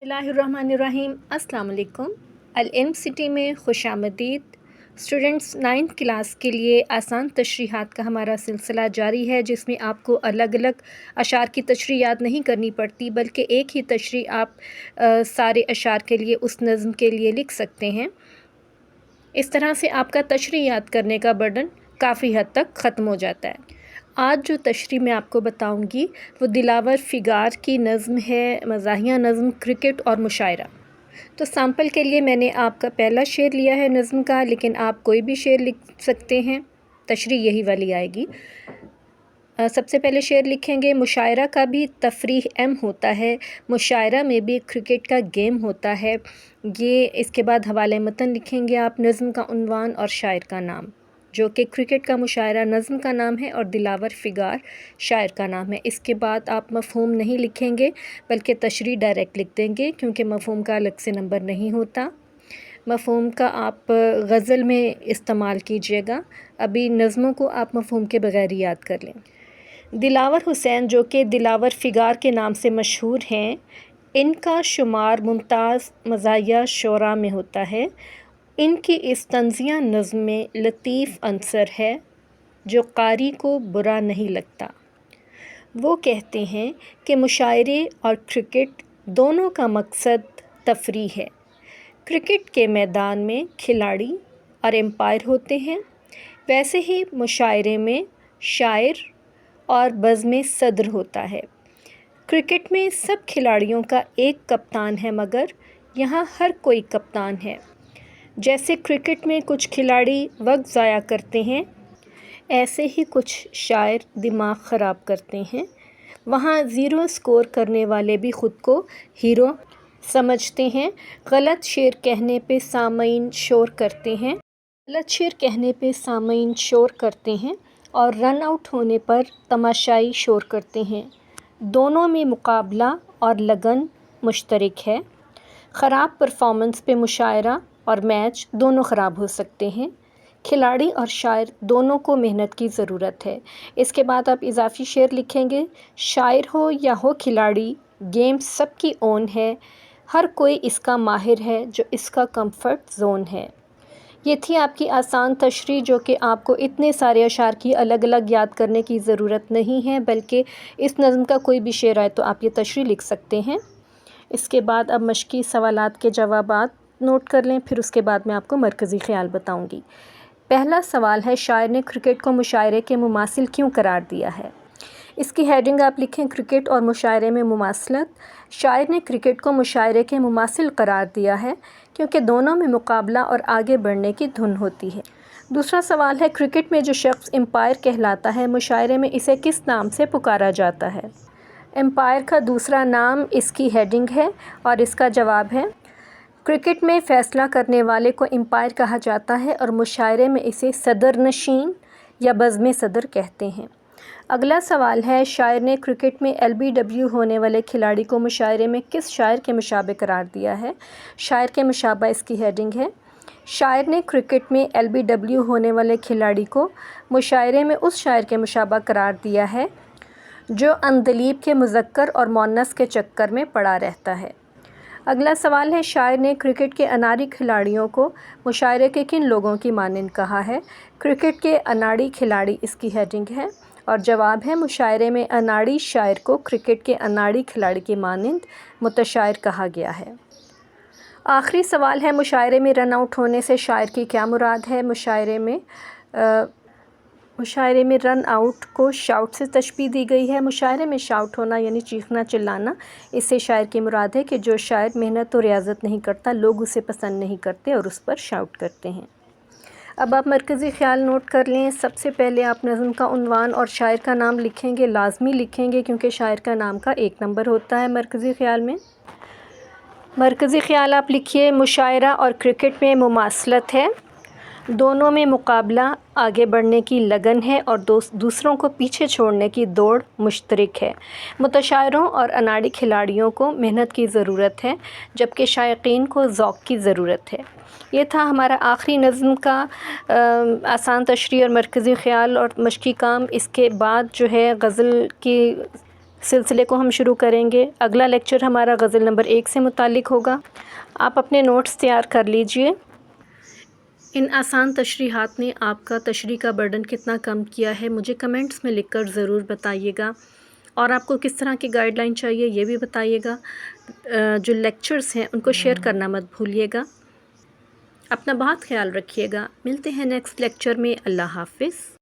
बिस्मिल्लाहिर्रहमानिर्रहीम। अस्सलाम वालेकुम। अल-इल्म सिटी में खुश आमदीद। स्टूडेंट्स 9th क्लास के लिए आसान तशरीहात का हमारा सिलसिला जारी है, जिसमें आपको अलग अलग अशार की तशरीह याद नहीं करनी पड़ती, बल्कि एक ही तशरीह आप सारे अशार के लिए उस नज़्म के लिए लिख सकते हैं। इस तरह से आपका तशरीह याद करने का बर्डन काफ़ी हद तक ख़त्म हो जाता है। आज जो तशरीह मैं आपको बताऊंगी वो दिलावर फिगार की नज़्म है, मज़ाहिया नज़्म क्रिकेट और मुशायरा। तो सैम्पल के लिए मैंने आपका पहला शेर लिया है नज़्म का, लेकिन आप कोई भी शेर लिख सकते हैं, तशरीह यही वाली आएगी। सबसे पहले शेर लिखेंगे, मुशायरा का भी तफरीह एम होता है, मुशायरा में भी क्रिकेट का गेम होता है। ये इसके बाद हवाले मतन लिखेंगे आप, नज़्म का उन्वान और शायर का नाम, जो कि क्रिकेट का मुशायरा नज़्म का नाम है और दिलावर फिगार शायर का नाम है। इसके बाद आप मफ़हूम नहीं लिखेंगे, बल्कि तशरीह डायरेक्ट लिख देंगे, क्योंकि मफ़हूम का अलग से नंबर नहीं होता। मफ़हूम का आप गज़ल में इस्तेमाल कीजिएगा। अभी नज़्मों को आप मफ़हूम के बग़ैर ही याद कर लें। दिलावर हुसैन, जो कि दिलावर फिगार के नाम से मशहूर हैं, इनका शुमार मुमताज़ मज़ाहिया शुरा में होता है। इनकी इस तंज़िया नज़्म में लतीफ़ अंसर है, जो कारी को बुरा नहीं लगता। वो कहते हैं कि मुशायरे और क्रिकेट दोनों का मकसद तफरीह है। क्रिकेट के मैदान में खिलाड़ी और एम्पायर होते हैं, वैसे ही मुशायरे में शायर और बज़्म सदर होता है। क्रिकेट में सब खिलाड़ियों का एक कप्तान है, मगर यहाँ हर कोई कप्तान है। जैसे क्रिकेट में कुछ खिलाड़ी वक्त ज़ाया करते हैं, ऐसे ही कुछ शायर दिमाग ख़राब करते हैं। वहाँ ज़ीरो स्कोर करने वाले भी ख़ुद को हीरो समझते हैं। गलत शेर कहने पे सामईन शोर करते हैं, और रन आउट होने पर तमाशाई शोर करते हैं। दोनों में मुकाबला और लगन मुश्तरक है। ख़राब परफॉर्मेंस पे मुशायरा और मैच दोनों ख़राब हो सकते हैं। खिलाड़ी और शायर दोनों को मेहनत की ज़रूरत है। इसके बाद आप इजाफ़ी शेर लिखेंगे, शायर हो या हो खिलाड़ी, गेम सबकी ओन है, हर कोई इसका माहिर है, जो इसका कंफर्ट ज़ोन है। ये थी आपकी आसान तशरीह, जो कि आपको इतने सारे अशार की अलग अलग याद करने की ज़रूरत नहीं है, बल्कि इस नज़्म का कोई भी शेर आए तो आप ये तशरीह लिख सकते हैं। इसके बाद अब मश्की सवालात के जवाबात नोट कर लें, फिर उसके बाद मैं आपको मरकज़ी ख़्याल बताऊंगी। पहला सवाल है, शायर ने क्रिकेट को मुशायरे के मुमासिल क्यों करार दिया है? इसकी हेडिंग आप लिखें, क्रिकेट और मुशायरे में मुमासलत। शायर ने क्रिकेट को मुशायरे के मुमासिल करार दिया है, क्योंकि दोनों में मुकाबला और आगे बढ़ने की धुन होती है। दूसरा सवाल है, क्रिकेट में जो शख्स एम्पायर कहलाता है, मुशायरे में इसे किस नाम से पुकारा जाता है? एम्पायर का दूसरा नाम इसकी हेडिंग है और इसका जवाब है, क्रिकेट में फ़ैसला करने वाले को एम्पायर कहा जाता है और मुशायरे में इसे सदर नशीन या बज़्म सदर कहते हैं। अगला सवाल है, शायर ने क्रिकेट में LBW होने वाले खिलाड़ी को मुशायरे में किस शायर के मुशाबे करार दिया है? शायर के मुशाबा इसकी हेडिंग है। शायर ने क्रिकेट में LBW होने वाले खिलाड़ी को मुशायरे में उस शायर के मुशाबा करार दिया है, जो अंदलीब के मुज़क्कर और मुअन्नस के चक्कर में पड़ा रहता है। अगला सवाल है, शायर ने क्रिकेट के अनाड़ी खिलाड़ियों को मुशायरे के किन लोगों की मानिंद कहा है? क्रिकेट के अनाड़ी खिलाड़ी इसकी हेडिंग है और जवाब है, मुशायरे में अनाड़ी शायर को क्रिकेट के अनाड़ी खिलाड़ी की मानिंद मुतशायर कहा गया है। आखिरी सवाल है, मुशायरे में रन आउट होने से शायर की क्या मुराद है? मुशायरे में रन आउट को शाउट से तशबीह दी गई है। मुशायरे में शाउट होना यानी चीखना चिल्लाना, इससे शायर की मुराद है कि जो शायर मेहनत और रियाज़त नहीं करता, लोग उसे पसंद नहीं करते और उस पर शाउट करते हैं। अब आप मरकज़ी ख़्याल नोट कर लें। सबसे पहले आप नज़्म का उन्वान और शायर का नाम लिखेंगे, लाजमी लिखेंगे, क्योंकि शायर का नाम का 1 नंबर होता है मरकज़ी ख़्याल में। मरकज़ी ख़्याल आप लिखिए, मुशायरा और क्रिकेट में मुमासलत है, दोनों में मुकाबला, आगे बढ़ने की लगन है और दूसरों को पीछे छोड़ने की दौड़ मुश्तरक है। मुतशायरों और अनाड़ी खिलाड़ियों को मेहनत की ज़रूरत है, जबकि शायकीन को ज़ौक़ की ज़रूरत है। ये था हमारा आखिरी नज़्म का आसान तशरीह और मरकज़ी ख़्याल और मश्की काम। इसके बाद जो है गज़ल की سلسلے کو ہم شروع کریں گے۔ اگلا لیکچر ہمارا غزل نمبر 1 سے متعلق ہوگا۔ آپ اپنے نوٹس تیار کر لیجئے۔ ان آسان تشریحات نے آپ کا تشریح کا برڈن کتنا کم کیا ہے مجھے کمنٹس میں لکھ کر ضرور بتائیے گا، اور آپ کو کس طرح کی گائیڈ لائن چاہیے یہ بھی بتائیے گا۔ جو لیکچرز ہیں ان کو شیئر کرنا مت بھولیے گا۔ اپنا بہت خیال رکھیے گا۔ ملتے ہیں نیکسٹ لیکچر میں۔ اللہ حافظ۔